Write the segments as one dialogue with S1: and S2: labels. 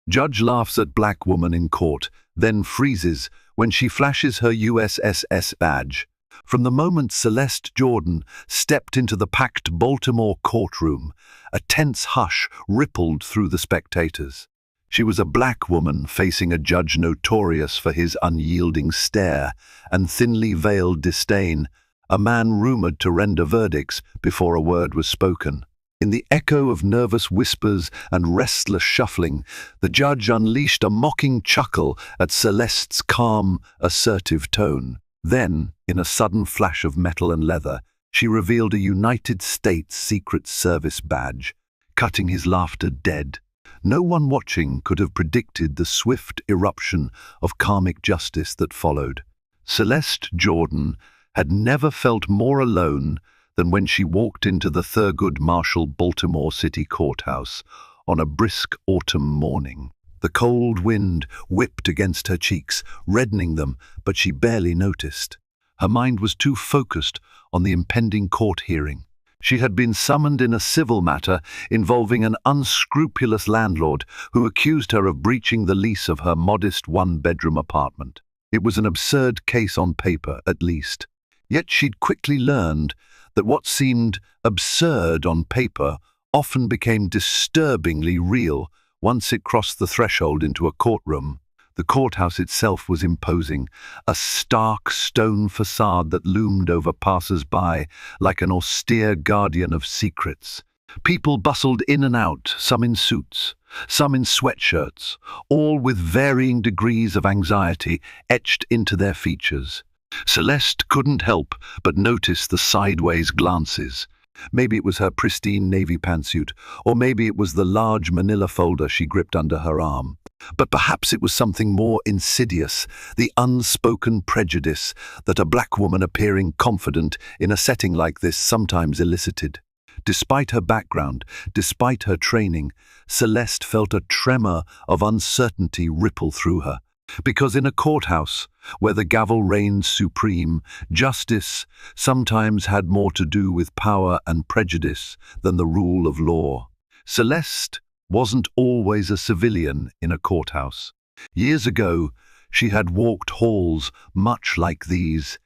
S1: Judge laughs at black woman in court, then freezes when she flashes her USSS badge. From the moment Celeste Jordan stepped into the packed Baltimore courtroom, a tense hush rippled through the spectators. She was a black woman facing a judge notorious for his unyielding stare and thinly veiled disdain, a man rumored to render verdicts before a word was spoken. In the echo of nervous whispers and restless shuffling, the judge unleashed a mocking chuckle at Celeste's calm, assertive tone. Then, in a sudden flash of metal and leather, she revealed a United States Secret Service badge, cutting his laughter dead. No one watching could have predicted the swift eruption of karmic justice that followed. Celeste Jordan had never felt more alone than when she walked into the Thurgood Marshall Baltimore City Courthouse on a brisk autumn morning. The cold wind whipped against her cheeks, reddening them, but she barely noticed. Her mind was too focused on the impending court hearing. She had been summoned in a civil matter involving an unscrupulous landlord who accused her of breaching the lease of her modest one-bedroom apartment. It was an absurd case on paper, at least. Yet she'd quickly learned that what seemed absurd on paper often became disturbingly real once it crossed the threshold into a courtroom. The courthouse itself was imposing, a stark stone facade that loomed over passers-by like an austere guardian of secrets. People bustled in and out, some in suits, some in sweatshirts, all with varying degrees of anxiety etched into their features. Celeste couldn't help but notice the sideways glances. Maybe it was her pristine navy pantsuit, or maybe it was the large manila folder she gripped under her arm. But perhaps it was something more insidious, the unspoken prejudice that a black woman appearing confident in a setting like this sometimes elicited. Despite her background, despite her training, Celeste felt a tremor of uncertainty ripple through her. Because in a courthouse, where the gavel reigned supreme, justice sometimes had more to do with power and prejudice than the rule of law. Celeste wasn't always a civilian in a courthouse. Years ago, she had walked halls much like these,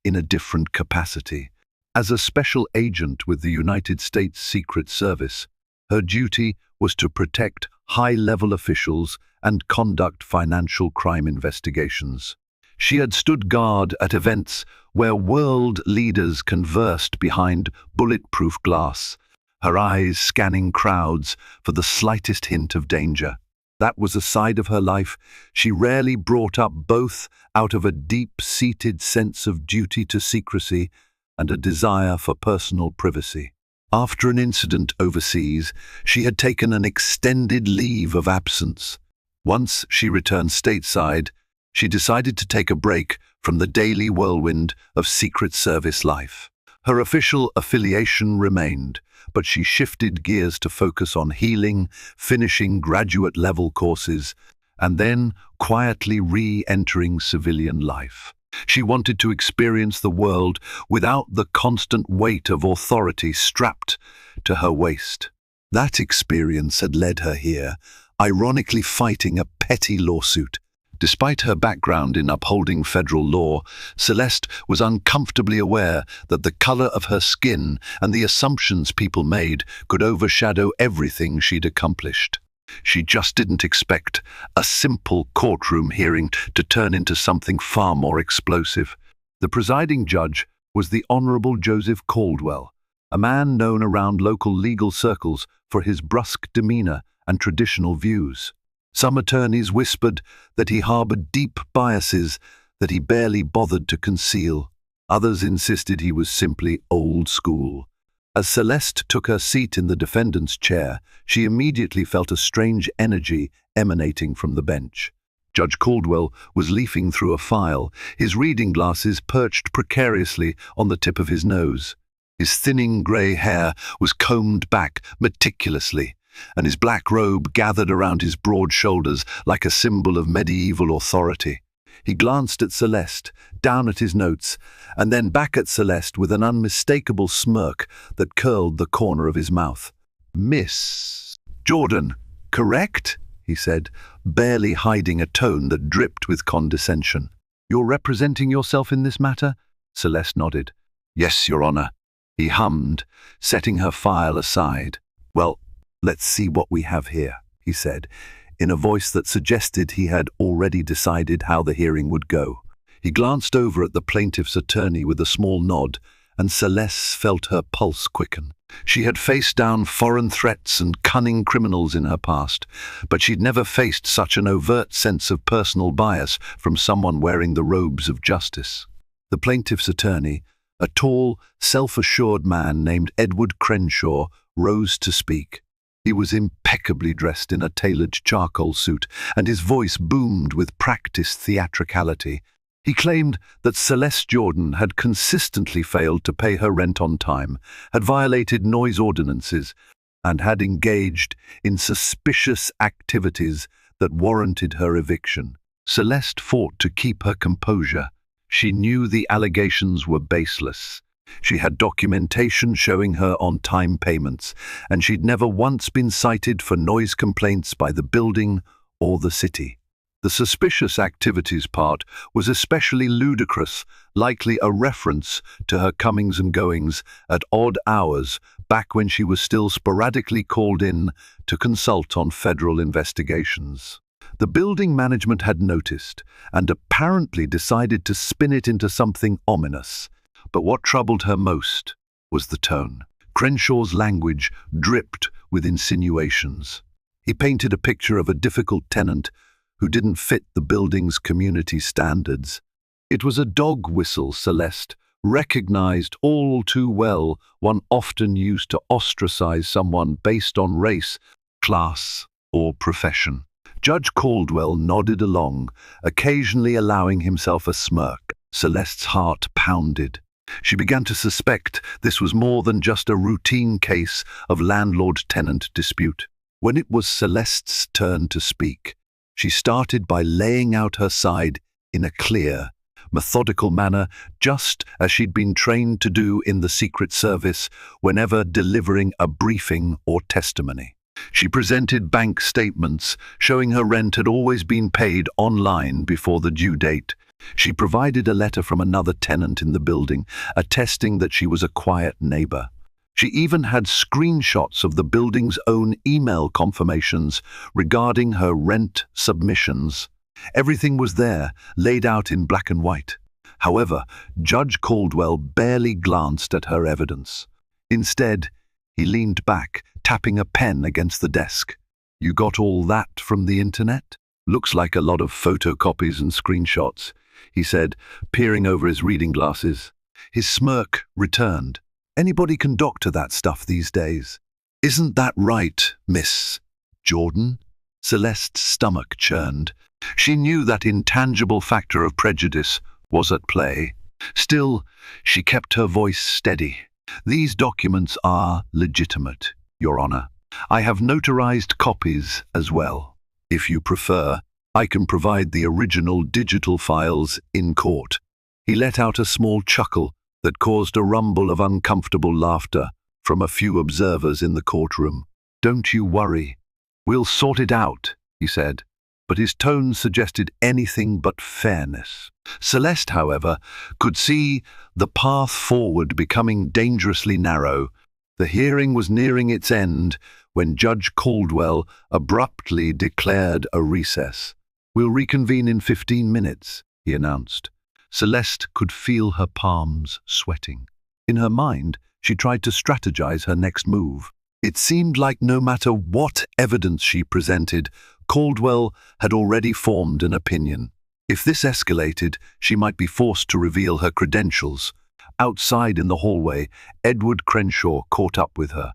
S1: in a different capacity. As a special agent with the United States Secret Service, her duty was to protect high-level officials and conduct financial crime investigations. She had stood guard at events where world leaders conversed behind bulletproof glass, her eyes scanning crowds for the slightest hint of danger. That was a side of her life she rarely brought up, both out of a deep-seated sense of duty to secrecy and a desire for personal privacy. After an incident overseas, she had taken an extended leave of absence. Once she returned stateside, she decided to take a break from the daily whirlwind of Secret Service life. Her official affiliation remained, but she shifted gears to focus on healing, finishing graduate-level courses, and then quietly re-entering civilian life. She wanted to experience the world without the constant weight of authority strapped to her waist. That experience had led her here, ironically fighting a petty lawsuit. Despite her background in upholding federal law, Celeste was uncomfortably aware that the color of her skin and the assumptions people made could overshadow everything she'd accomplished. She just didn't expect a simple courtroom hearing to turn into something far more explosive. The presiding judge was the Honorable Joseph Caldwell, a man known around local legal circles for his brusque demeanor and traditional views. Some attorneys whispered that he harbored deep biases that he barely bothered to conceal. Others insisted he was simply old school. As Celeste took her seat in the defendant's chair, she immediately felt a strange energy emanating from the bench. Judge Caldwell was leafing through a file, his reading glasses perched precariously on the tip of his nose. His thinning grey hair was combed back meticulously, and his black robe gathered around his broad shoulders like a symbol of medieval authority. He glanced at Celeste, down at his notes, and then back at Celeste with an unmistakable smirk that curled the corner of his mouth. "Miss Jordan, correct?" he said, barely hiding a tone that dripped with condescension. "You're representing yourself in this matter?" Celeste nodded. "Yes, Your Honor," he hummed, setting her file aside. "Well, let's see what we have here," he said, in a voice that suggested he had already decided how the hearing would go. He glanced over at the plaintiff's attorney with a small nod, and Celeste felt her pulse quicken. She had faced down foreign threats and cunning criminals in her past, but she'd never faced such an overt sense of personal bias from someone wearing the robes of justice. The plaintiff's attorney, a tall, self-assured man named Edward Crenshaw, rose to speak. He was impeccably dressed in a tailored charcoal suit, and his voice boomed with practiced theatricality. He claimed that Celeste Jordan had consistently failed to pay her rent on time, had violated noise ordinances, and had engaged in suspicious activities that warranted her eviction. Celeste fought to keep her composure. She knew the allegations were baseless. She had documentation showing her on-time payments, and she'd never once been cited for noise complaints by the building or the city. The suspicious activities part was especially ludicrous, likely a reference to her comings and goings at odd hours back when she was still sporadically called in to consult on federal investigations. The building management had noticed and apparently decided to spin it into something ominous. But what troubled her most was the tone. Crenshaw's language dripped with insinuations. He painted a picture of a difficult tenant who didn't fit the building's community standards. It was a dog whistle Celeste recognized all too well, one often used to ostracize someone based on race, class, or profession. Judge Caldwell nodded along, occasionally allowing himself a smirk. Celeste's heart pounded. She began to suspect this was more than just a routine case of landlord-tenant dispute. When it was Celeste's turn to speak, she started by laying out her side in a clear, methodical manner, just as she'd been trained to do in the Secret Service whenever delivering a briefing or testimony. She presented bank statements showing her rent had always been paid online before the due date. She provided a letter from another tenant in the building, attesting that she was a quiet neighbor. She even had screenshots of the building's own email confirmations regarding her rent submissions. Everything was there, laid out in black and white. However, Judge Caldwell barely glanced at her evidence. Instead, he leaned back, tapping a pen against the desk. "You got all that from the internet? Looks like a lot of photocopies and screenshots," he said, peering over his reading glasses. His smirk returned. "Anybody can doctor that stuff these days." "Isn't that right, Miss Jordan?" Celeste's stomach churned. She knew that intangible factor of prejudice was at play. Still, she kept her voice steady. "These documents are legitimate, Your Honor. I have notarized copies as well. If you prefer, I can provide the original digital files in court." He let out a small chuckle that caused a rumble of uncomfortable laughter from a few observers in the courtroom. "Don't you worry. We'll sort it out," he said, but his tone suggested anything but fairness. Celeste, however, could see the path forward becoming dangerously narrow. The hearing was nearing its end when Judge Caldwell abruptly declared a recess. "We'll reconvene in 15 minutes, he announced. Celeste could feel her palms sweating. In her mind, she tried to strategize her next move. It seemed like no matter what evidence she presented, Caldwell had already formed an opinion. If this escalated, she might be forced to reveal her credentials. Outside in the hallway, Edward Crenshaw caught up with her.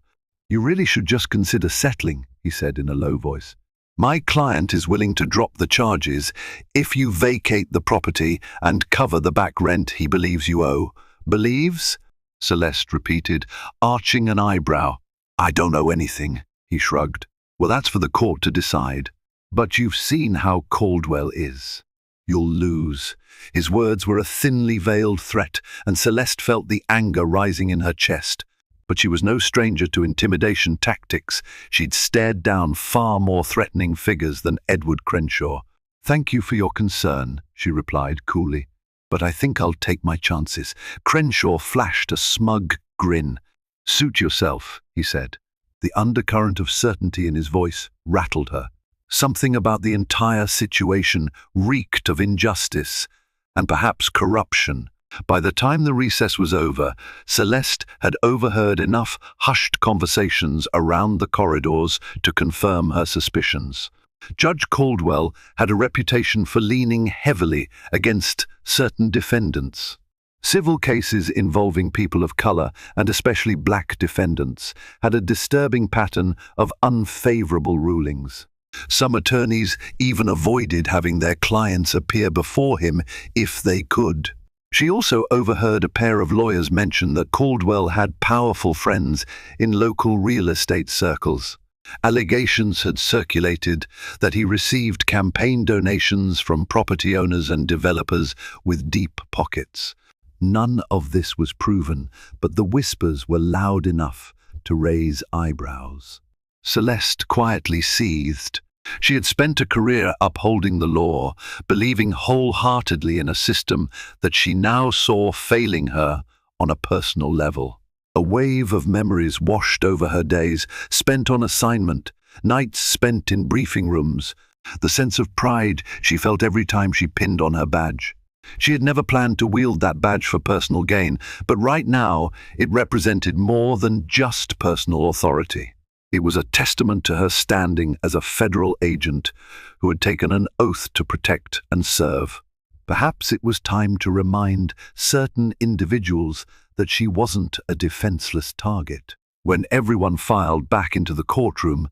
S1: "You really should just consider settling," he said in a low voice. "My client is willing to drop the charges if you vacate the property and cover the back rent he believes you owe." "Believes?" Celeste repeated, arching an eyebrow. "I don't know anything," he shrugged. "Well, that's for the court to decide. But you've seen how Caldwell is. You'll lose." His words were a thinly veiled threat, and Celeste felt the anger rising in her chest. But she was no stranger to intimidation tactics. She'd stared down far more threatening figures than Edward Crenshaw. "Thank you for your concern," she replied coolly, "but I think I'll take my chances." Crenshaw flashed a smug grin. "Suit yourself," he said. The undercurrent of certainty in his voice rattled her. Something about the entire situation reeked of injustice and perhaps corruption. By the time the recess was over, Celeste had overheard enough hushed conversations around the corridors to confirm her suspicions. Judge Caldwell had a reputation for leaning heavily against certain defendants. Civil cases involving people of color, and especially black defendants, had a disturbing pattern of unfavorable rulings. Some attorneys even avoided having their clients appear before him if they could. She also overheard a pair of lawyers mention that Caldwell had powerful friends in local real estate circles. Allegations had circulated that he received campaign donations from property owners and developers with deep pockets. None of this was proven, but the whispers were loud enough to raise eyebrows. Celeste quietly seethed. She had spent a career upholding the law, believing wholeheartedly in a system that she now saw failing her on a personal level. A wave of memories washed over her days spent on assignment, nights spent in briefing rooms, the sense of pride she felt every time she pinned on her badge. She had never planned to wield that badge for personal gain, but right now it represented more than just personal authority. It was a testament to her standing as a federal agent who had taken an oath to protect and serve. Perhaps it was time to remind certain individuals that she wasn't a defenseless target. When everyone filed back into the courtroom,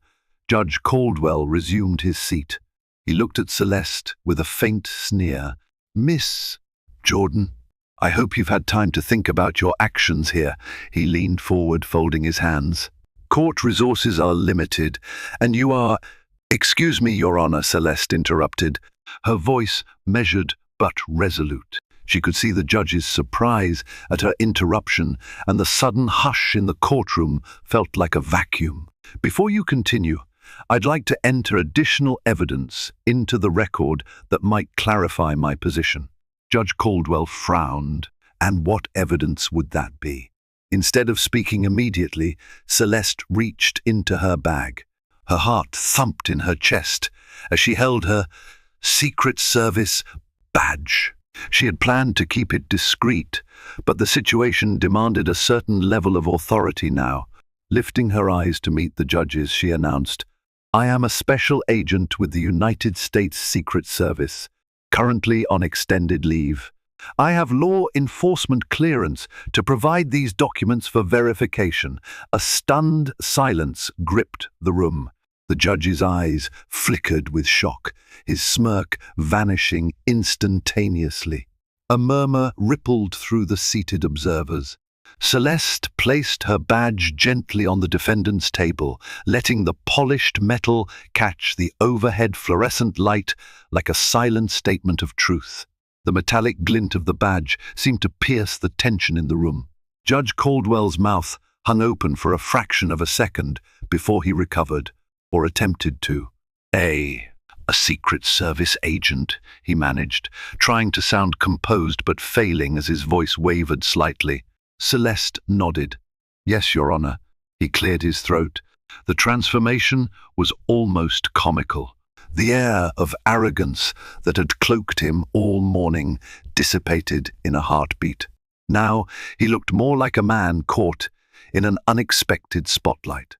S1: Judge Caldwell resumed his seat. He looked at Celeste with a faint sneer. "Miss Jordan, I hope you've had time to think about your actions here." He leaned forward, folding his hands. "Court resources are limited, and you are—" "Excuse me, Your Honor," Celeste interrupted, her voice measured but resolute. She could see the judge's surprise at her interruption, and the sudden hush in the courtroom felt like a vacuum. "Before you continue, I'd like to enter additional evidence into the record that might clarify my position." Judge Caldwell frowned. And what evidence would that be? Instead of speaking immediately, Celeste reached into her bag. Her heart thumped in her chest as she held her Secret Service badge. She had planned to keep it discreet, but the situation demanded a certain level of authority now. Lifting her eyes to meet the judge's, she announced, "I am a special agent with the United States Secret Service, currently on extended leave. I have law enforcement clearance to provide these documents for verification." A stunned silence gripped the room. The judge's eyes flickered with shock, his smirk vanishing instantaneously. A murmur rippled through the seated observers. Celeste placed her badge gently on the defendant's table, letting the polished metal catch the overhead fluorescent light like a silent statement of truth. The metallic glint of the badge seemed to pierce the tension in the room. Judge Caldwell's mouth hung open for a fraction of a second before he recovered, or attempted to. A Secret Service agent," he managed, trying to sound composed but failing as his voice wavered slightly. Celeste nodded. "Yes, Your Honor." He cleared his throat. The transformation was almost comical. The air of arrogance that had cloaked him all morning dissipated in a heartbeat. Now he looked more like a man caught in an unexpected spotlight.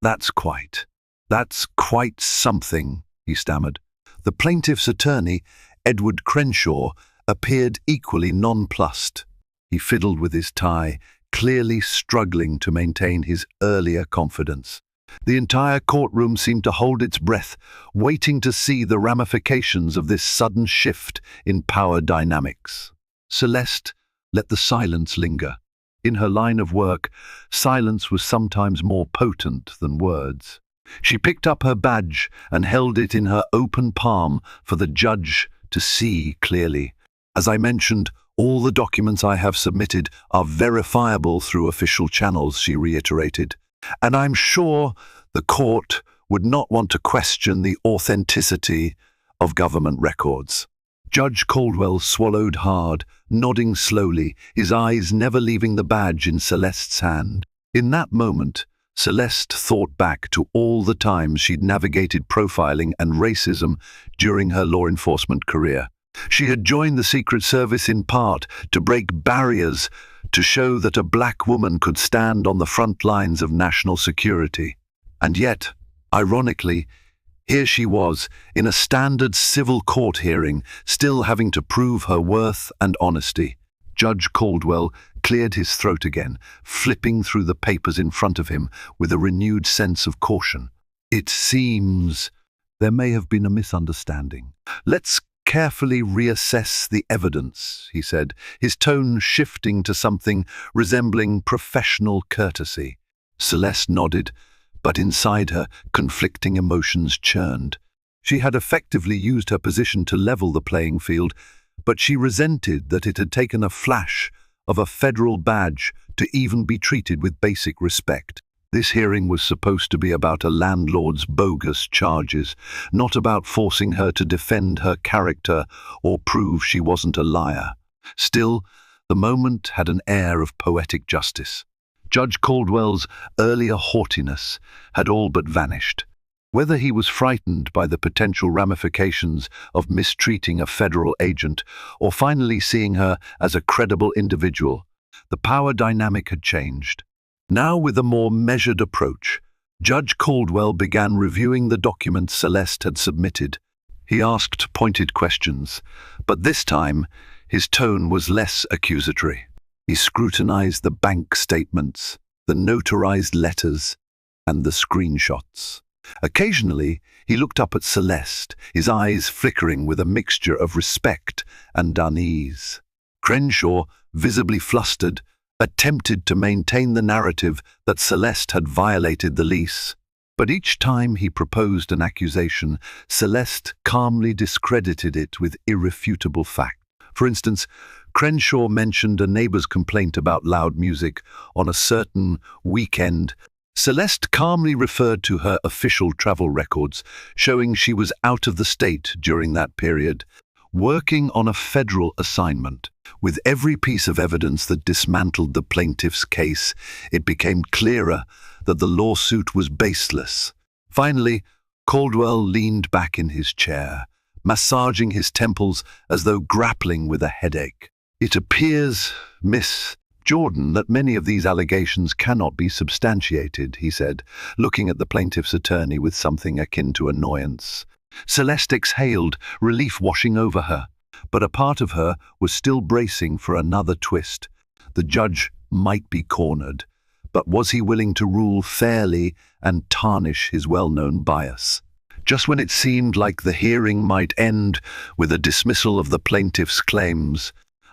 S1: That's quite something," he stammered. The plaintiff's attorney, Edward Crenshaw, appeared equally nonplussed. He fiddled with his tie, clearly struggling to maintain his earlier confidence. The entire courtroom seemed to hold its breath, waiting to see the ramifications of this sudden shift in power dynamics. Celeste let the silence linger. In her line of work, silence was sometimes more potent than words. She picked up her badge and held it in her open palm for the judge to see clearly. "As I mentioned, All the documents I have submitted are verifiable through official channels, she reiterated. And I'm sure the court would not want to question the authenticity of government records. Judge Caldwell swallowed hard, nodding slowly, his eyes never leaving the badge in Celeste's hand. In that moment, Celeste thought back to all the times she'd navigated profiling and racism during her law enforcement career. She had joined the Secret Service in part to break barriers, to show that a black woman could stand on the front lines of national security. And yet, ironically, here she was, in a standard civil court hearing, still having to prove her worth and honesty. Judge Caldwell cleared his throat again, flipping through the papers in front of him with a renewed sense of caution. It seems there may have been a misunderstanding. Let's carefully reassess the evidence, he said, his tone shifting to something resembling professional courtesy. Celeste nodded, but inside her, conflicting emotions churned. She had effectively used her position to level the playing field, but she resented that it had taken a flash of a federal badge to even be treated with basic respect. This hearing was supposed to be about a landlord's bogus charges, not about forcing her to defend her character or prove she wasn't a liar. Still, the moment had an air of poetic justice. Judge Caldwell's earlier haughtiness had all but vanished. Whether he was frightened by the potential ramifications of mistreating a federal agent or finally seeing her as a credible individual, the power dynamic had changed. Now, with a more measured approach, Judge Caldwell began reviewing the documents Celeste had submitted. He asked pointed questions, but this time his tone was less accusatory. He scrutinized the bank statements, the notarized letters, and the screenshots. Occasionally, he looked up at Celeste, his eyes flickering with a mixture of respect and unease. Crenshaw, visibly flustered, attempted to maintain the narrative that Celeste had violated the lease. But each time he proposed an accusation, Celeste calmly discredited it with irrefutable fact. For instance, Crenshaw mentioned a neighbor's complaint about loud music on a certain weekend. Celeste calmly referred to her official travel records, showing she was out of the state during that period, working on a federal assignment. With every piece of evidence that dismantled the plaintiff's case, it became clearer that the lawsuit was baseless. Finally, Caldwell leaned back in his chair, massaging his temples as though grappling with a headache. It appears, Miss Jordan, that many of these allegations cannot be substantiated, he said, looking at the plaintiff's attorney with something akin to annoyance. Celeste exhaled, relief washing over her, but a part of her was still bracing for another twist. The judge might be cornered, but was he willing to rule fairly and tarnish his well-known bias? Just when it seemed like the hearing might end with a dismissal of the plaintiff's claims,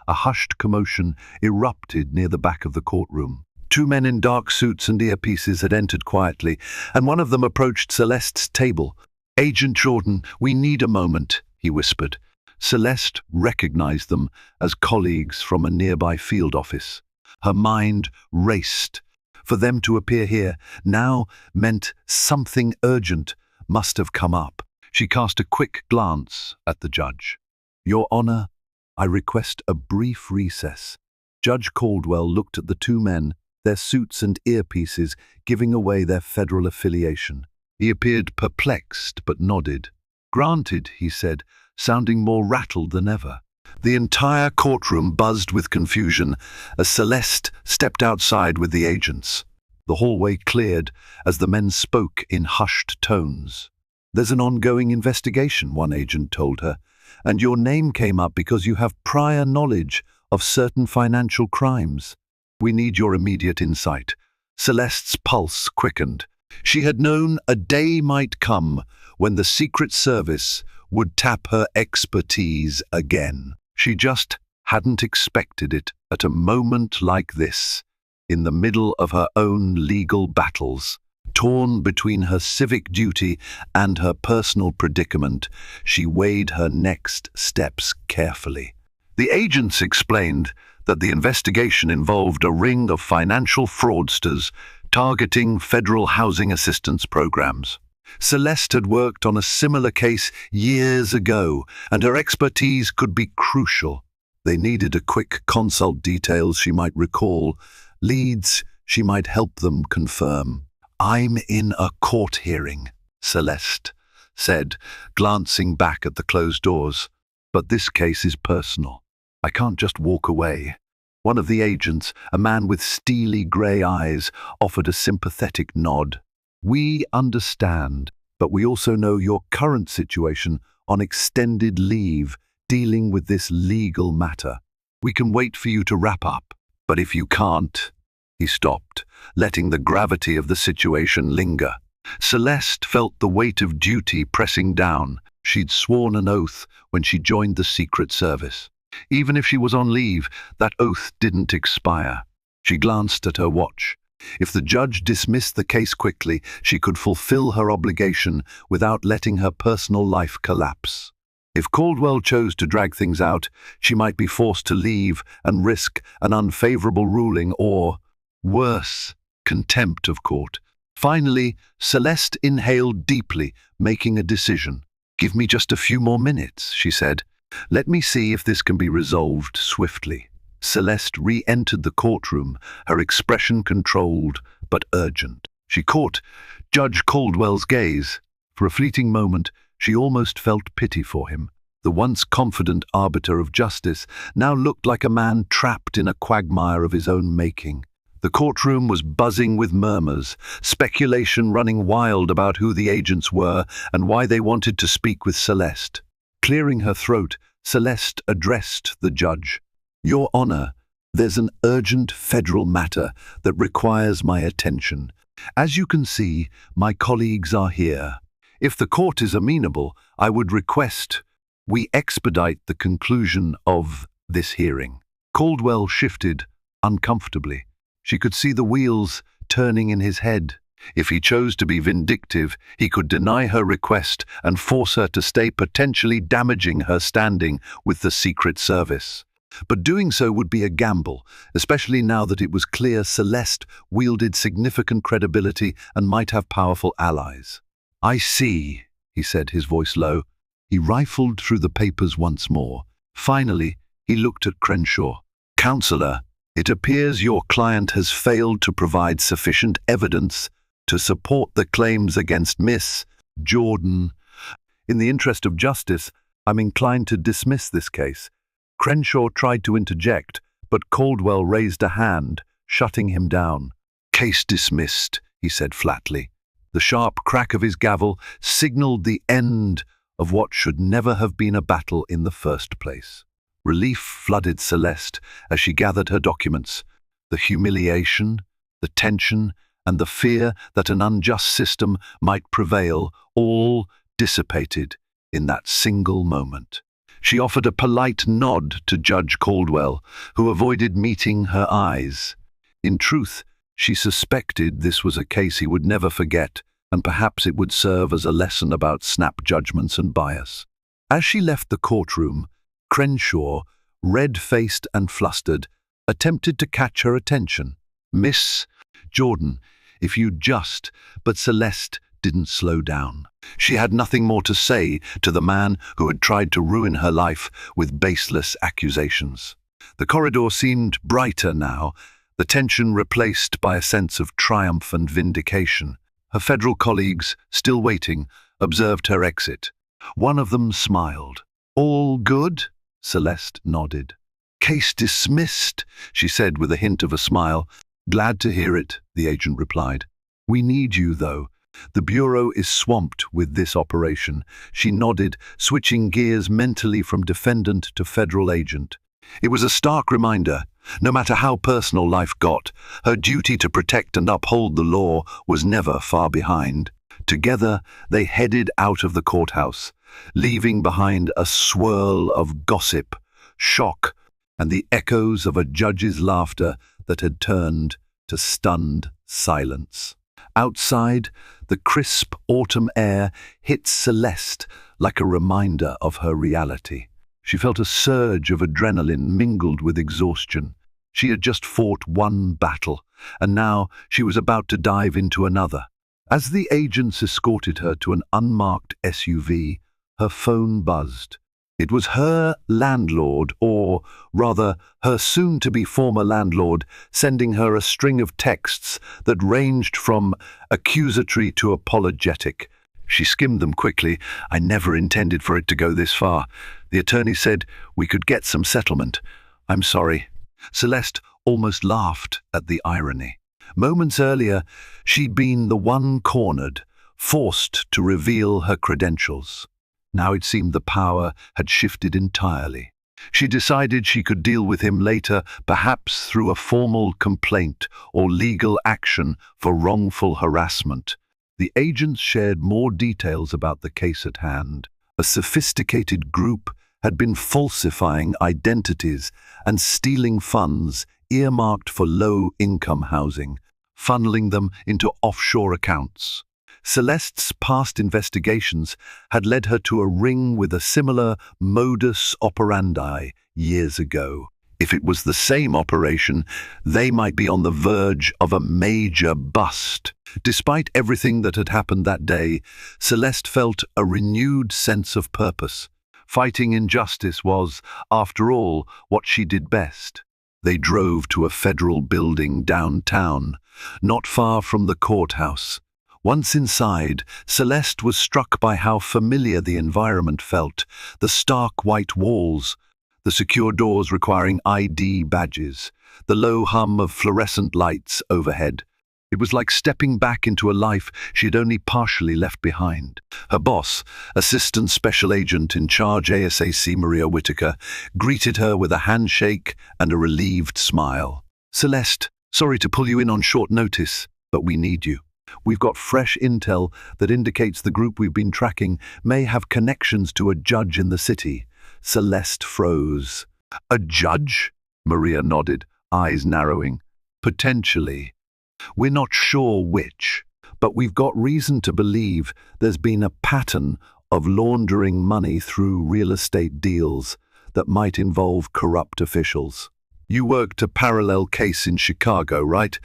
S1: a hushed commotion erupted near the back of the courtroom. Two men in dark suits and earpieces had entered quietly, and one of them approached Celeste's table. "Agent Jordan, we need a moment," he whispered. Celeste recognized them as colleagues from a nearby field office. Her mind raced. For them to appear here now meant something urgent must have come up. She cast a quick glance at the judge. "Your Honor, I request a brief recess." Judge Caldwell looked at the two men, their suits and earpieces giving away their federal affiliation. He appeared perplexed but nodded. "Granted," he said, sounding more rattled than ever. The entire courtroom buzzed with confusion as Celeste stepped outside with the agents. The hallway cleared as the men spoke in hushed tones. "There's an ongoing investigation," one agent told her, "and your name came up because you have prior knowledge of certain financial crimes. We need your immediate insight." Celeste's pulse quickened. She had known a day might come when the Secret Service would tap her expertise again. She just hadn't expected it at a moment like this, in the middle of her own legal battles. Torn between her civic duty and her personal predicament, she weighed her next steps carefully. The agents explained that the investigation involved a ring of financial fraudsters targeting federal housing assistance programs. Celeste had worked on a similar case years ago, and her expertise could be crucial. They needed a quick consult, details she might recall, leads she might help them confirm. "I'm in a court hearing," Celeste said, glancing back at the closed doors. "But this case is personal. I can't just walk away." One of the agents, a man with steely grey eyes, offered a sympathetic nod. "We understand, but we also know your current situation on extended leave dealing with this legal matter. We can wait for you to wrap up, but if you can't..." He stopped, letting the gravity of the situation linger. Celeste felt the weight of duty pressing down. She'd sworn an oath when she joined the Secret Service. Even if she was on leave, that oath didn't expire. She glanced at her watch. If the judge dismissed the case quickly, she could fulfill her obligation without letting her personal life collapse. If Caldwell chose to drag things out, she might be forced to leave and risk an unfavorable ruling or, worse, contempt of court. Finally, Celeste inhaled deeply, making a decision. "Give me just a few more minutes," she said. "Let me see if this can be resolved swiftly." Celeste re-entered the courtroom, her expression controlled but urgent. She caught Judge Caldwell's gaze. For a fleeting moment, she almost felt pity for him. The once confident arbiter of justice now looked like a man trapped in a quagmire of his own making. The courtroom was buzzing with murmurs, speculation running wild about who the agents were and why they wanted to speak with Celeste. Clearing her throat, Celeste addressed the judge. "Your Honor, there's an urgent federal matter that requires my attention. As you can see, my colleagues are here. If the court is amenable, I would request we expedite the conclusion of this hearing." Caldwell shifted uncomfortably. She could see the wheels turning in his head. If he chose to be vindictive, he could deny her request and force her to stay, potentially damaging her standing with the Secret Service. But doing so would be a gamble, especially now that it was clear Celeste wielded significant credibility and might have powerful allies. "I see," he said, his voice low. He rifled through the papers once more. Finally, he looked at Crenshaw. "Counselor, it appears your client has failed to provide sufficient evidence to support the claims against Miss Jordan. In the interest of justice, I'm inclined to dismiss this case." Crenshaw tried to interject, but Caldwell raised a hand, shutting him down. "Case dismissed," he said flatly. The sharp crack of his gavel signaled the end of what should never have been a battle in the first place. Relief flooded Celeste as she gathered her documents. The humiliation, the tension, and the fear that an unjust system might prevail all dissipated in that single moment. She offered a polite nod to Judge Caldwell, who avoided meeting her eyes. In truth, she suspected this was a case he would never forget, and perhaps it would serve as a lesson about snap judgments and bias. As she left the courtroom, Crenshaw, red-faced and flustered, attempted to catch her attention. "Miss Jordan, if you'd just..." But Celeste didn't slow down. She had nothing more to say to the man who had tried to ruin her life with baseless accusations. The corridor seemed brighter now, the tension replaced by a sense of triumph and vindication. Her federal colleagues, still waiting, observed her exit. One of them smiled. "All good?" Celeste nodded. "Case dismissed," she said with a hint of a smile. "Glad to hear it," the agent replied. "We need you, though. The Bureau is swamped with this operation." She nodded, switching gears mentally from defendant to federal agent. It was a stark reminder. No matter how personal life got, her duty to protect and uphold the law was never far behind. Together, they headed out of the courthouse, leaving behind a swirl of gossip, shock, and the echoes of a judge's laughter that had turned to stunned silence. Outside, the crisp autumn air hit Celeste like a reminder of her reality. She felt a surge of adrenaline mingled with exhaustion. She had just fought one battle, and now she was about to dive into another. As the agents escorted her to an unmarked SUV, her phone buzzed. It was her landlord, or rather, her soon-to-be former landlord, sending her a string of texts that ranged from accusatory to apologetic. She skimmed them quickly. "I never intended for it to go this far. The attorney said we could get some settlement. I'm sorry." Celeste almost laughed at the irony. Moments earlier, she'd been the one cornered, forced to reveal her credentials. Now it seemed the power had shifted entirely. She decided she could deal with him later, perhaps through a formal complaint or legal action for wrongful harassment. The agents shared more details about the case at hand. A sophisticated group had been falsifying identities and stealing funds earmarked for low-income housing, funneling them into offshore accounts. Celeste's past investigations had led her to a ring with a similar modus operandi years ago. If it was the same operation, they might be on the verge of a major bust. Despite everything that had happened that day, Celeste felt a renewed sense of purpose. Fighting injustice was, after all, what she did best. They drove to a federal building downtown, not far from the courthouse. Once inside, Celeste was struck by how familiar the environment felt. The stark white walls, the secure doors requiring ID badges, the low hum of fluorescent lights overhead. It was like stepping back into a life she had only partially left behind. Her boss, Assistant Special Agent in Charge USSS Maria Whitaker, greeted her with a handshake and a relieved smile. "Celeste, sorry to pull you in on short notice, but we need you. We've got fresh intel that indicates the group we've been tracking may have connections to a judge in the city." Celeste froze. "A judge?" Maria nodded, eyes narrowing. "Potentially. We're not sure which, but we've got reason to believe there's been a pattern of laundering money through real estate deals that might involve corrupt officials." "You worked a parallel case in Chicago, right?"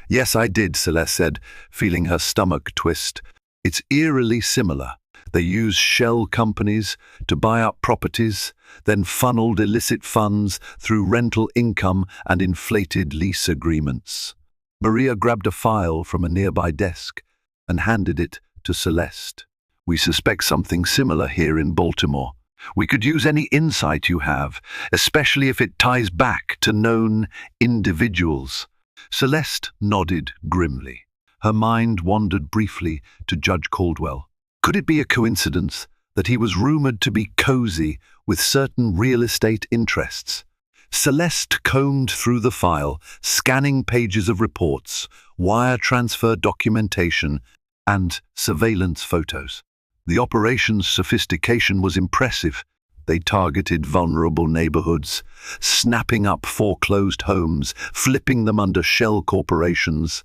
S1: "Yes, I did," Celeste said, feeling her stomach twist. "It's eerily similar. They used shell companies to buy up properties, then funneled illicit funds through rental income and inflated lease agreements." Maria grabbed a file from a nearby desk and handed it to Celeste. "We suspect something similar here in Baltimore. We could use any insight you have, especially if it ties back to known individuals." Celeste nodded grimly. Her mind wandered briefly to Judge Caldwell. Could it be a coincidence that he was rumored to be cozy with certain real estate interests? Celeste combed through the file, scanning pages of reports, wire transfer documentation, and surveillance photos. The operation's sophistication was impressive. They targeted vulnerable neighborhoods, snapping up foreclosed homes, flipping them under shell corporations,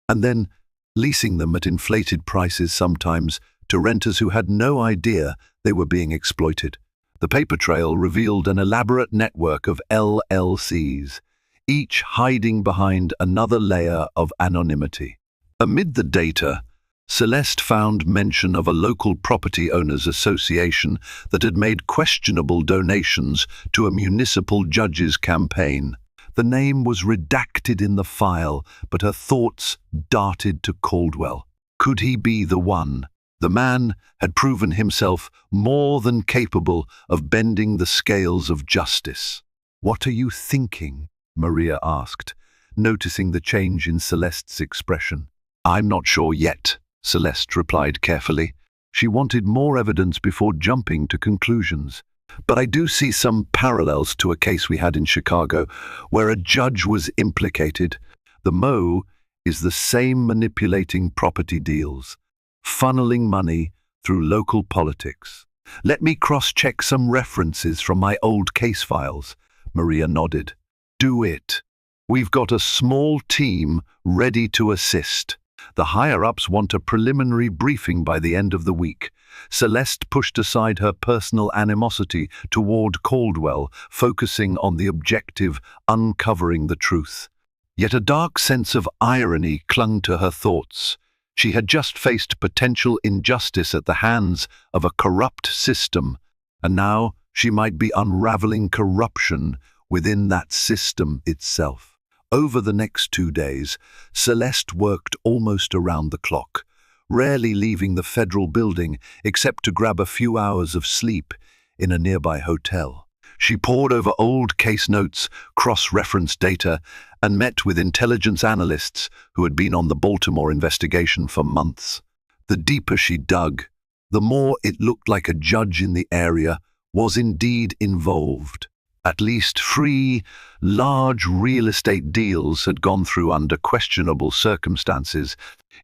S1: and then leasing them at inflated prices sometimes to renters who had no idea they were being exploited. The paper trail revealed an elaborate network of LLCs, each hiding behind another layer of anonymity. Amid the data, Celeste found mention of a local property owners association that had made questionable donations to a municipal judge's campaign. The name was redacted in the file, but her thoughts darted to Caldwell. Could he be the one? The man had proven himself more than capable of bending the scales of justice. "What are you thinking?" Maria asked, noticing the change in Celeste's expression. "I'm not sure yet," Celeste replied carefully. She wanted more evidence before jumping to conclusions. "But I do see some parallels to a case we had in Chicago, where a judge was implicated. The MO is the same, manipulating property deals, funneling money through local politics. Let me cross-check some references from my old case files." Maria nodded. "Do it. We've got a small team ready to assist. The higher-ups want a preliminary briefing by the end of the week. Celeste pushed aside her personal animosity toward Caldwell, focusing on the objective, uncovering the truth. Yet a dark sense of irony clung to her thoughts. She had just faced potential injustice at the hands of a corrupt system, and now she might be unraveling corruption within that system itself. Over the next 2 days, Celeste worked almost around the clock, rarely leaving the federal building except to grab a few hours of sleep in a nearby hotel. She pored over old case notes, cross-referenced data, and met with intelligence analysts who had been on the Baltimore investigation for months. The deeper she dug, the more it looked like a judge in the area was indeed involved. At least 3 large real estate deals had gone through under questionable circumstances,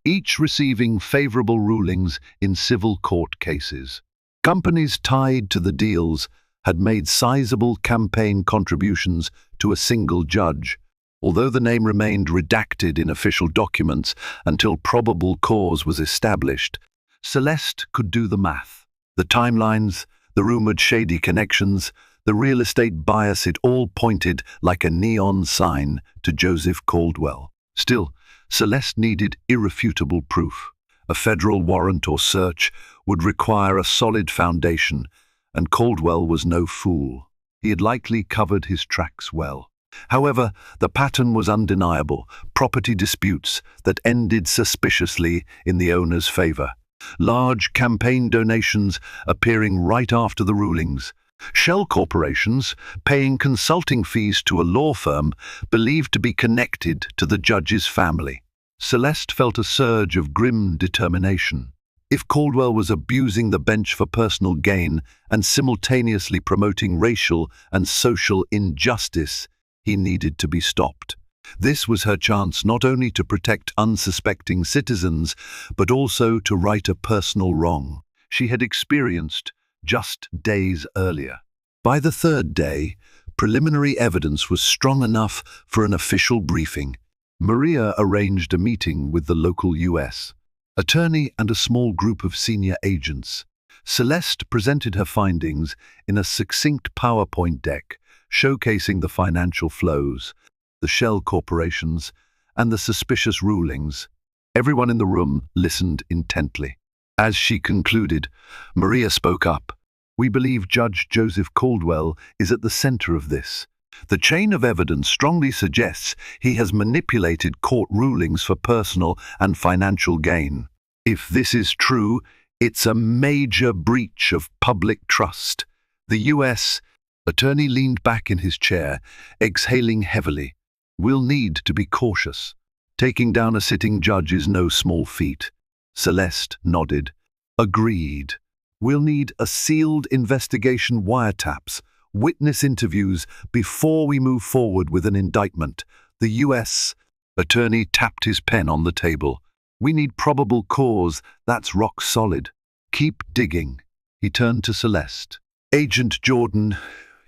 S1: each receiving favorable rulings in civil court cases. Companies tied to the deals had made sizable campaign contributions to a single judge, although the name remained redacted in official documents until probable cause was established. Celeste could do the math. The timelines, the rumored shady connections, the real estate bias, it all pointed like a neon sign to Joseph Caldwell. Still, Celeste needed irrefutable proof. A federal warrant or search would require a solid foundation, and Caldwell was no fool. He had likely covered his tracks well. However, the pattern was undeniable: property disputes that ended suspiciously in the owner's favor. Large campaign donations appearing right after the rulings. Shell corporations paying consulting fees to a law firm believed to be connected to the judge's family. Celeste felt a surge of grim determination. If Caldwell was abusing the bench for personal gain and simultaneously promoting racial and social injustice, he needed to be stopped. This was her chance not only to protect unsuspecting citizens, but also to right a personal wrong she had experienced just days earlier. By the 3rd day, preliminary evidence was strong enough for an official briefing. Maria arranged a meeting with the local U.S. attorney and a small group of senior agents. Celeste presented her findings in a succinct PowerPoint deck, showcasing the financial flows, the shell corporations, and the suspicious rulings. Everyone in the room listened intently. As she concluded, Maria spoke up. "We believe Judge Joseph Caldwell is at the center of this. The chain of evidence strongly suggests he has manipulated court rulings for personal and financial gain. If this is true, it's a major breach of public trust." The U.S. attorney leaned back in his chair, exhaling heavily. "We'll need to be cautious. Taking down a sitting judge is no small feat." Celeste nodded. "Agreed. We'll need a sealed investigation, wiretaps, witness interviews before we move forward with an indictment." The U.S. attorney tapped his pen on the table. "We need probable cause. That's rock solid. Keep digging." He turned to Celeste. "Agent Jordan,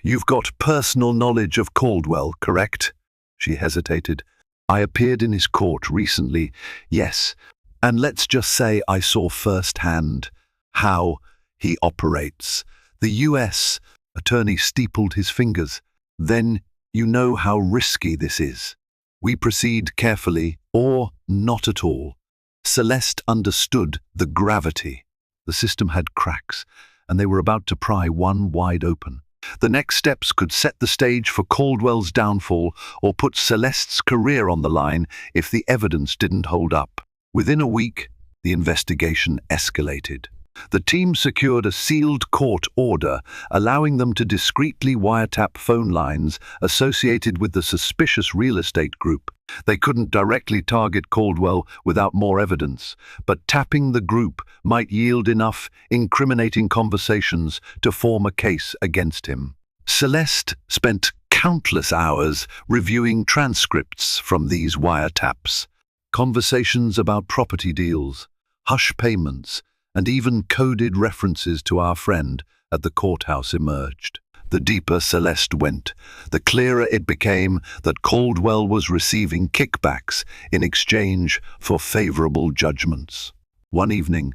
S1: you've got personal knowledge of Caldwell, correct?" She hesitated. "I appeared in his court recently, yes, and let's just say I saw firsthand how he operates." The U.S. attorney steepled his fingers. "Then you know how risky this is. We proceed carefully or not at all." Celeste understood the gravity. The system had cracks, and they were about to pry one wide open. The next steps could set the stage for Caldwell's downfall or put Celeste's career on the line if the evidence didn't hold up. Within a week, the investigation escalated. The team secured a sealed court order, allowing them to discreetly wiretap phone lines associated with the suspicious real estate group. They couldn't directly target Caldwell without more evidence, but tapping the group might yield enough incriminating conversations to form a case against him. Celeste spent countless hours reviewing transcripts from these wiretaps. Conversations about property deals, hush payments, and even coded references to our friend at the courthouse emerged. The deeper Celeste went, the clearer it became that Caldwell was receiving kickbacks in exchange for favorable judgments. One evening,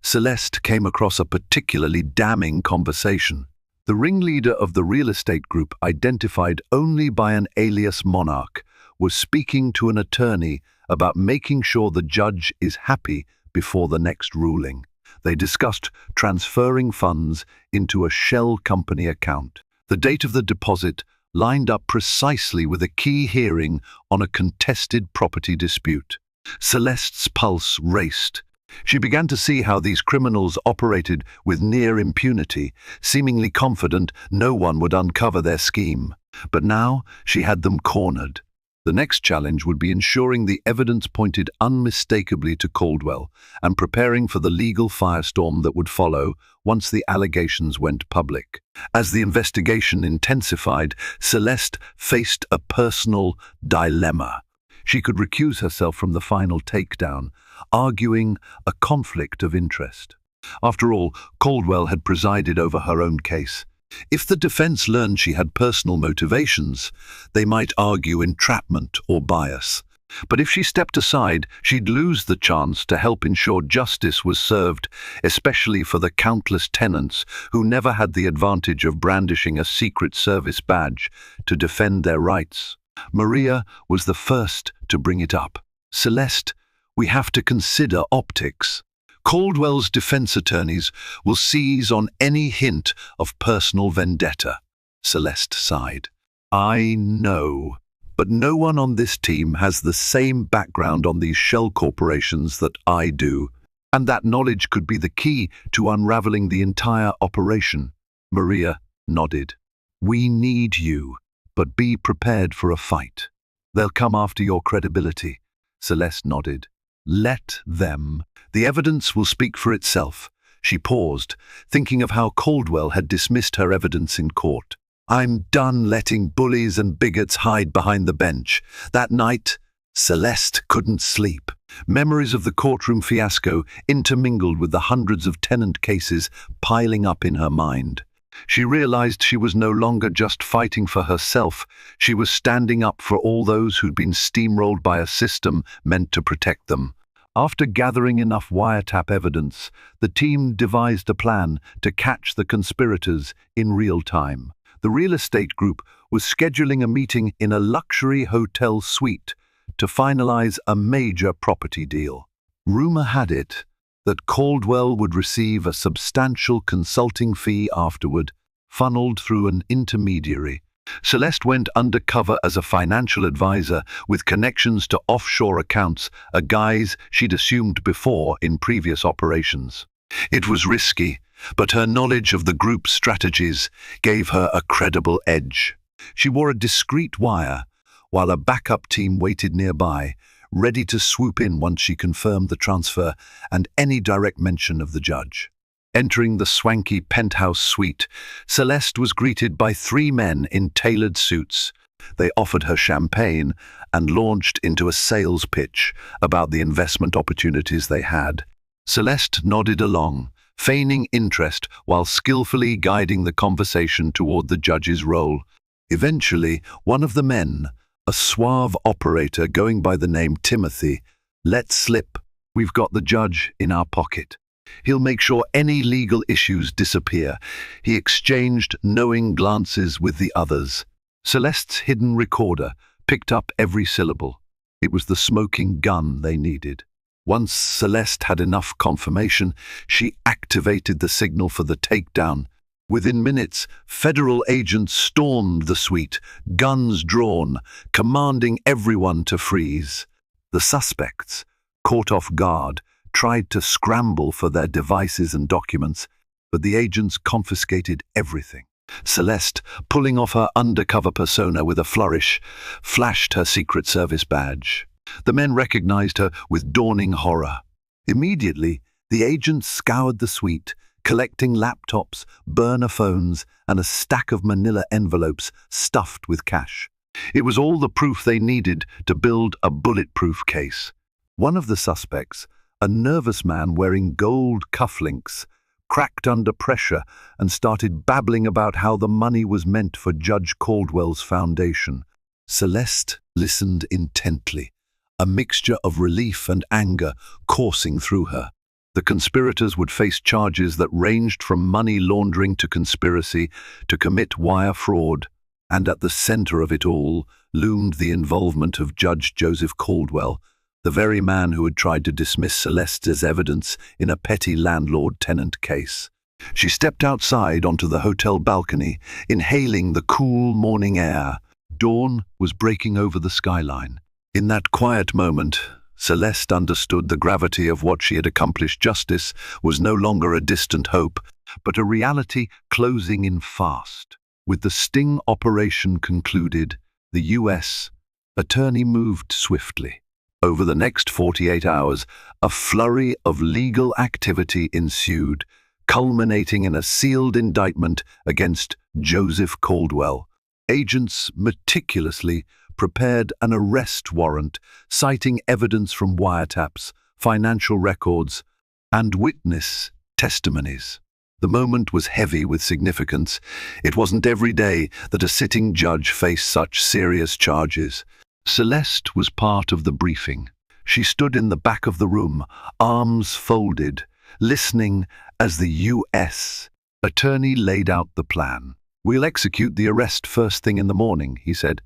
S1: Celeste came across a particularly damning conversation. The ringleader of the real estate group, identified only by an alias Monarch, was speaking to an attorney about making sure the judge is happy before the next ruling. They discussed transferring funds into a shell company account. The date of the deposit lined up precisely with a key hearing on a contested property dispute. Celeste's pulse raced. She began to see how these criminals operated with near impunity, seemingly confident no one would uncover their scheme. But now she had them cornered. The next challenge would be ensuring the evidence pointed unmistakably to Caldwell and preparing for the legal firestorm that would follow once the allegations went public. As the investigation intensified, Celeste faced a personal dilemma. She could recuse herself from the final takedown, arguing a conflict of interest. After all, Caldwell had presided over her own case. If the defense learned she had personal motivations, they might argue entrapment or bias. But if she stepped aside, she'd lose the chance to help ensure justice was served, especially for the countless tenants who never had the advantage of brandishing a Secret Service badge to defend their rights. Maria was the first to bring it up. "Celeste, we have to consider optics. Caldwell's defense attorneys will seize on any hint of personal vendetta." Celeste sighed. "I know, but no one on this team has the same background on these shell corporations that I do, and that knowledge could be the key to unraveling the entire operation." Maria nodded. "We need you, but be prepared for a fight. They'll come after your credibility." Celeste nodded. "Let them. The evidence will speak for itself." She paused, thinking of how Caldwell had dismissed her evidence in court. "I'm done letting bullies and bigots hide behind the bench." That night, Celeste couldn't sleep. Memories of the courtroom fiasco intermingled with the hundreds of tenant cases piling up in her mind. She realized she was no longer just fighting for herself. She was standing up for all those who'd been steamrolled by a system meant to protect them. After gathering enough wiretap evidence, the team devised a plan to catch the conspirators in real time. The real estate group was scheduling a meeting in a luxury hotel suite to finalize a major property deal. Rumor had it that Caldwell would receive a substantial consulting fee afterward, funneled through an intermediary. Celeste went undercover as a financial advisor with connections to offshore accounts, a guise she'd assumed before in previous operations. It was risky, but her knowledge of the group's strategies gave her a credible edge. She wore a discreet wire, while a backup team waited nearby, ready to swoop in once she confirmed the transfer and any direct mention of the judge. Entering the swanky penthouse suite, Celeste was greeted by 3 men in tailored suits. They offered her champagne and launched into a sales pitch about the investment opportunities they had. Celeste nodded along, feigning interest while skillfully guiding the conversation toward the judge's role. Eventually, one of the men, a suave operator going by the name Timothy, let slip, "We've got the judge in our pocket. He'll make sure any legal issues disappear." He exchanged knowing glances with the others. Celeste's hidden recorder picked up every syllable. It was the smoking gun they needed. Once Celeste had enough confirmation, she activated the signal for the takedown. Within minutes, federal agents stormed the suite, guns drawn, commanding everyone to freeze. The suspects, caught off guard, tried to scramble for their devices and documents, but the agents confiscated everything. Celeste, pulling off her undercover persona with a flourish, flashed her Secret Service badge. The men recognized her with dawning horror. Immediately, the agents scoured the suite, collecting laptops, burner phones, and a stack of manila envelopes stuffed with cash. It was all the proof they needed to build a bulletproof case. One of the suspects, a nervous man wearing gold cufflinks, cracked under pressure and started babbling about how the money was meant for Judge Caldwell's foundation. Celeste listened intently, a mixture of relief and anger coursing through her. The conspirators would face charges that ranged from money laundering to conspiracy to commit wire fraud, and at the center of it all loomed the involvement of Judge Joseph Caldwell, the very man who had tried to dismiss Celeste's evidence in a petty landlord-tenant case. She stepped outside onto the hotel balcony, inhaling the cool morning air. Dawn was breaking over the skyline. In that quiet moment, Celeste understood the gravity of what she had accomplished. Justice was no longer a distant hope, but a reality closing in fast. With the sting operation concluded, the U.S. attorney moved swiftly. Over the next 48 hours, a flurry of legal activity ensued, culminating in a sealed indictment against Joseph Caldwell. Agents meticulously prepared an arrest warrant, citing evidence from wiretaps, financial records, and witness testimonies. The moment was heavy with significance. It wasn't every day that a sitting judge faced such serious charges. Celeste was part of the briefing. She stood in the back of the room, arms folded, listening as the U.S. attorney laid out the plan. "We'll execute the arrest first thing in the morning," he said.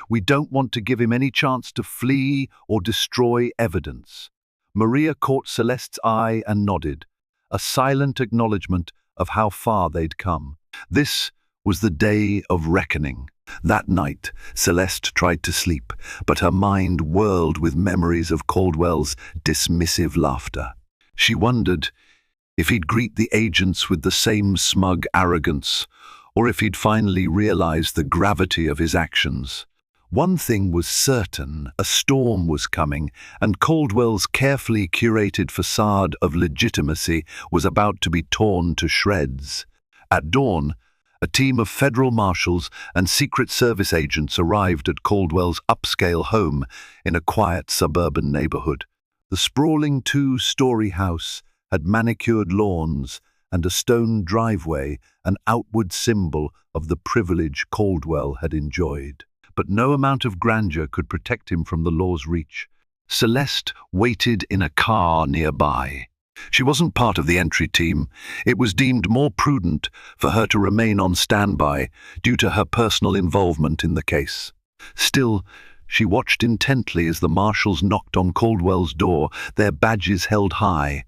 S1: "We don't want to give him any chance to flee or destroy evidence." Maria caught Celeste's eye and nodded, a silent acknowledgement of how far they'd come. This was the day of reckoning. That night, Celeste tried to sleep, but her mind whirled with memories of Caldwell's dismissive laughter. She wondered if he'd greet the agents with the same smug arrogance, or if he'd finally realized the gravity of his actions. One thing was certain: a storm was coming, and Caldwell's carefully curated facade of legitimacy was about to be torn to shreds. At dawn, a team of federal marshals and Secret Service agents arrived at Caldwell's upscale home in a quiet suburban neighborhood. The sprawling two-story house had manicured lawns and a stone driveway, an outward symbol of the privilege Caldwell had enjoyed. But no amount of grandeur could protect him from the law's reach. Celeste waited in a car nearby. She wasn't part of the entry team. It was deemed more prudent for her to remain on standby due to her personal involvement in the case. Still, she watched intently as the marshals knocked on Caldwell's door, their badges held high.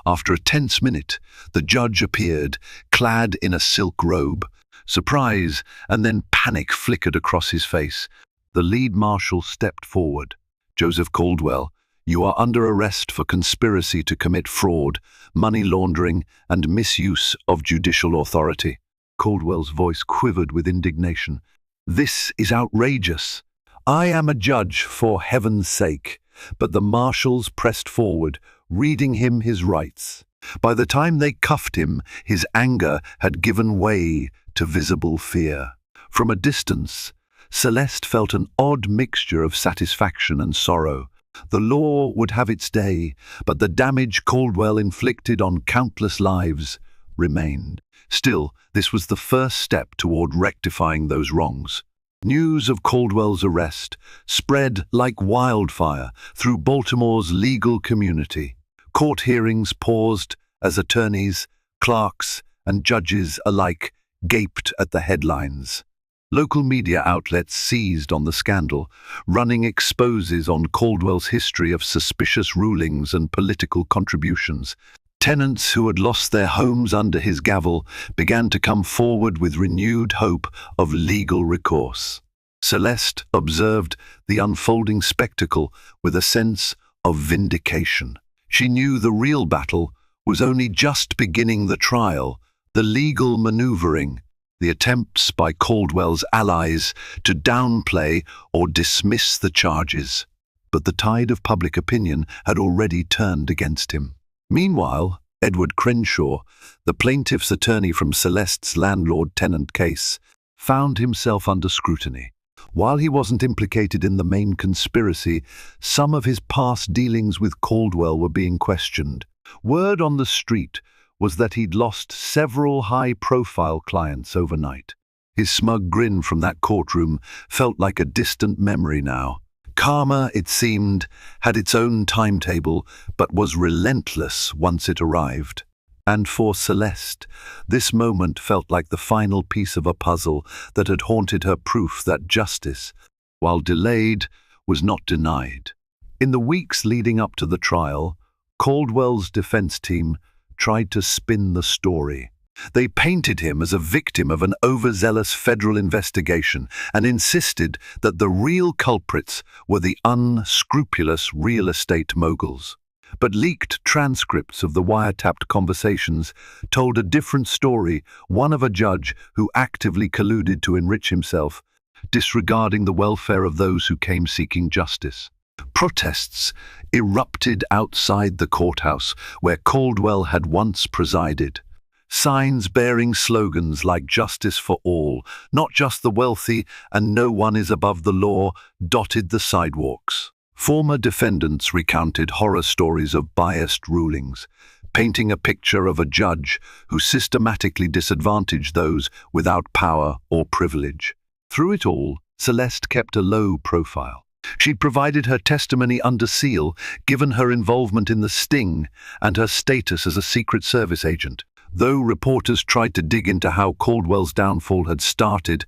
S1: After a tense minute, the judge appeared, clad in a silk robe. Surprise and then panic flickered across his face. The lead marshal stepped forward. "Joseph Caldwell, you are under arrest for conspiracy to commit fraud, money laundering, and misuse of judicial authority." Caldwell's voice quivered with indignation. "This is outrageous. I am a judge, for heaven's sake." But the marshals pressed forward, reading him his rights. By the time they cuffed him, his anger had given way to visible fear. From a distance, Celeste felt an odd mixture of satisfaction and sorrow. The law would have its day, but the damage Caldwell inflicted on countless lives remained. Still, this was the first step toward rectifying those wrongs. News of Caldwell's arrest spread like wildfire through Baltimore's legal community. Court hearings paused as attorneys, clerks, and judges alike gaped at the headlines. Local media outlets seized on the scandal, running exposes on Caldwell's history of suspicious rulings and political contributions. Tenants who had lost their homes under his gavel began to come forward with renewed hope of legal recourse. Celeste observed the unfolding spectacle with a sense of vindication. She knew the real battle was only just beginning: the trial, the legal maneuvering, the attempts by Caldwell's allies to downplay or dismiss the charges. But the tide of public opinion had already turned against him. Meanwhile, Edward Crenshaw, the plaintiff's attorney from Celeste's landlord-tenant case, found himself under scrutiny. While he wasn't implicated in the main conspiracy, some of his past dealings with Caldwell were being questioned. Word on the street was that he'd lost several high-profile clients overnight. His smug grin from that courtroom felt like a distant memory now. Karma, it seemed, had its own timetable, but was relentless once it arrived. And for Celeste, this moment felt like the final piece of a puzzle that had haunted her, proof that justice, while delayed, was not denied. In the weeks leading up to the trial, Caldwell's defense team tried to spin the story. They painted him as a victim of an overzealous federal investigation and insisted that the real culprits were the unscrupulous real estate moguls. But leaked transcripts of the wiretapped conversations told a different story, one of a judge who actively colluded to enrich himself, disregarding the welfare of those who came seeking justice. Protests erupted outside the courthouse where Caldwell had once presided. Signs bearing slogans like "Justice for all, not just the wealthy, and no one is above the law," dotted the sidewalks. Former defendants recounted horror stories of biased rulings, painting a picture of a judge who systematically disadvantaged those without power or privilege. Through it all, Celeste kept a low profile. She'd provided her testimony under seal, given her involvement in the sting and her status as a Secret Service agent. Though reporters tried to dig into how Caldwell's downfall had started,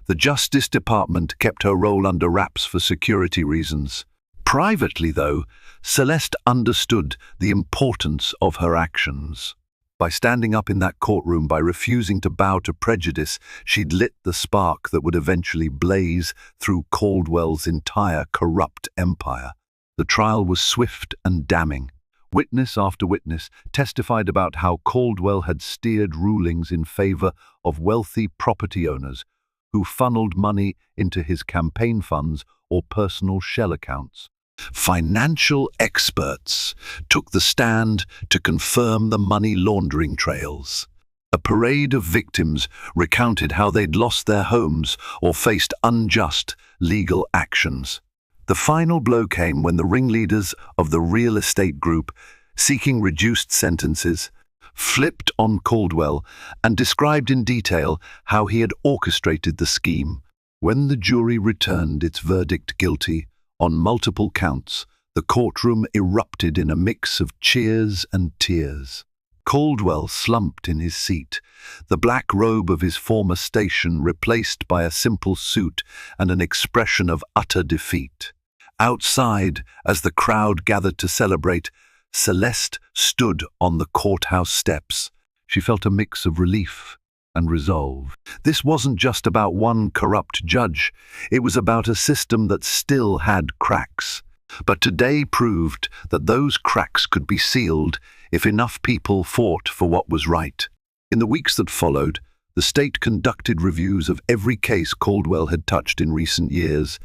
S1: the Justice Department kept her role under wraps for security reasons. Privately, though, Celeste understood the importance of her actions. By standing up in that courtroom, by refusing to bow to prejudice, she'd lit the spark that would eventually blaze through Caldwell's entire corrupt empire. The trial was swift and damning. Witness after witness testified about how Caldwell had steered rulings in favor of wealthy property owners who funneled money into his campaign funds or personal shell accounts. Financial experts took the stand to confirm the money laundering trails. A parade of victims recounted how they'd lost their homes or faced unjust legal actions. The final blow came when the ringleaders of the real estate group, seeking reduced sentences, flipped on Caldwell and described in detail how he had orchestrated the scheme. When the jury returned its verdict guilty on multiple counts, the courtroom erupted in a mix of cheers and tears. Caldwell slumped in his seat, the black robe of his former station replaced by a simple suit and an expression of utter defeat. Outside, as the crowd gathered to celebrate, Celeste stood on the courthouse steps. She felt a mix of relief and resolve. This wasn't just about one corrupt judge, it was about a system that still had cracks. But today proved that those cracks could be sealed if enough people fought for what was right. In the weeks that followed, the state conducted reviews of every case Caldwell had touched in recent years,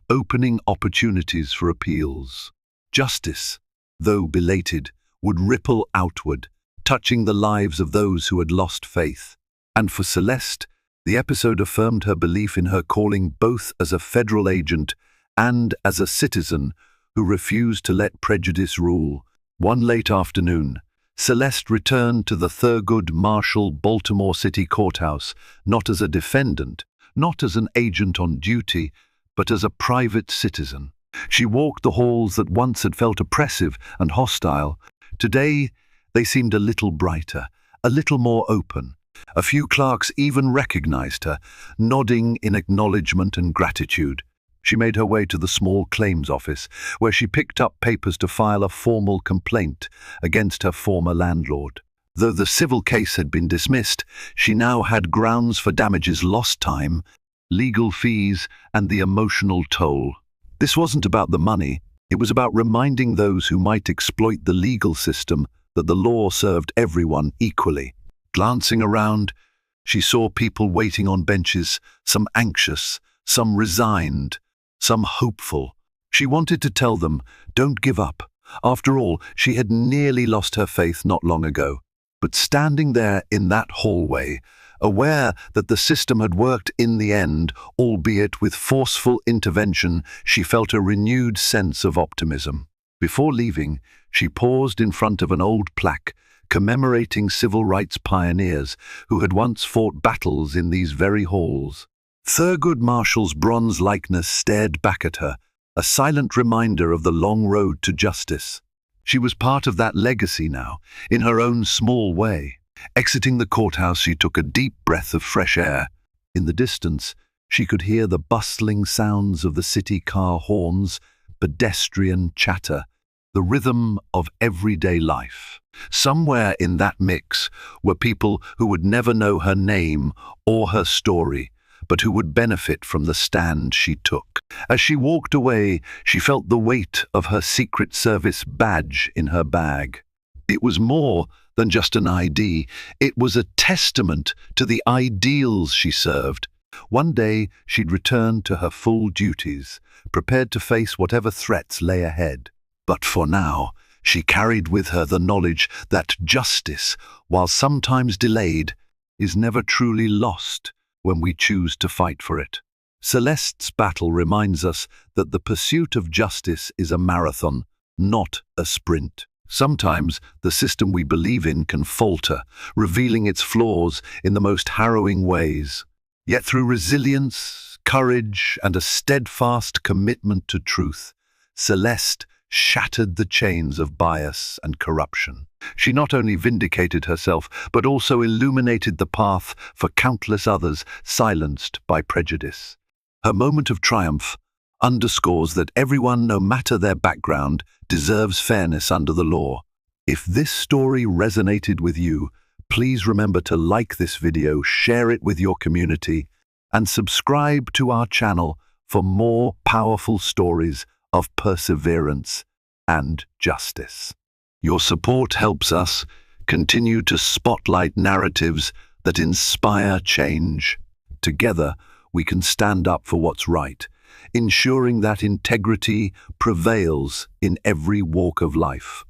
S1: opening opportunities for appeals. Justice, though belated, would ripple outward, touching the lives of those who had lost faith. And for Celeste, the episode affirmed her belief in her calling both as a federal agent and as a citizen who refused to let prejudice rule. One late afternoon, Celeste returned to the Thurgood Marshall Baltimore City Courthouse, not as a defendant, not as an agent on duty, but as a private citizen. She walked the halls that once had felt oppressive and hostile. Today, they seemed a little brighter, a little more open. A few clerks even recognized her, nodding in acknowledgement and gratitude. She made her way to the small claims office, where she picked up papers to file a formal complaint against her former landlord. Though the civil case had been dismissed, she now had grounds for damages: lost time, legal fees, and the emotional toll. This wasn't about the money, it was about reminding those who might exploit the legal system that the law served everyone equally. Glancing around, she saw people waiting on benches, some anxious, some resigned, some hopeful. She wanted to tell them, don't give up. After all, she had nearly lost her faith not long ago. But standing there in that hallway, aware that the system had worked in the end, albeit with forceful intervention, she felt a renewed sense of optimism. Before leaving, she paused in front of an old plaque commemorating civil rights pioneers who had once fought battles in these very halls. Thurgood Marshall's bronze likeness stared back at her, a silent reminder of the long road to justice. She was part of that legacy now, in her own small way. Exiting the courthouse, she took a deep breath of fresh air. In the distance, she could hear the bustling sounds of the city car horns, pedestrian chatter, the rhythm of everyday life. Somewhere in that mix were people who would never know her name or her story, but who would benefit from the stand she took. As she walked away, she felt the weight of her Secret Service badge in her bag. It was more than just an ID. It was a testament to the ideals she served. One day, she'd return to her full duties, prepared to face whatever threats lay ahead. But for now, she carried with her the knowledge that justice, while sometimes delayed, is never truly lost when we choose to fight for it. Celeste's battle reminds us that the pursuit of justice is a marathon, not a sprint. Sometimes the system we believe in can falter, revealing its flaws in the most harrowing ways. Yet through resilience, courage, and a steadfast commitment to truth, Celeste shattered the chains of bias and corruption. She not only vindicated herself, but also illuminated the path for countless others silenced by prejudice. Her moment of triumph underscores that everyone, no matter their background, deserves fairness under the law. If this story resonated with you, please remember to like this video, share it with your community, and subscribe to our channel for more powerful stories of perseverance and justice. Your support helps us continue to spotlight narratives that inspire change. Together, we can stand up for what's right, ensuring that integrity prevails in every walk of life.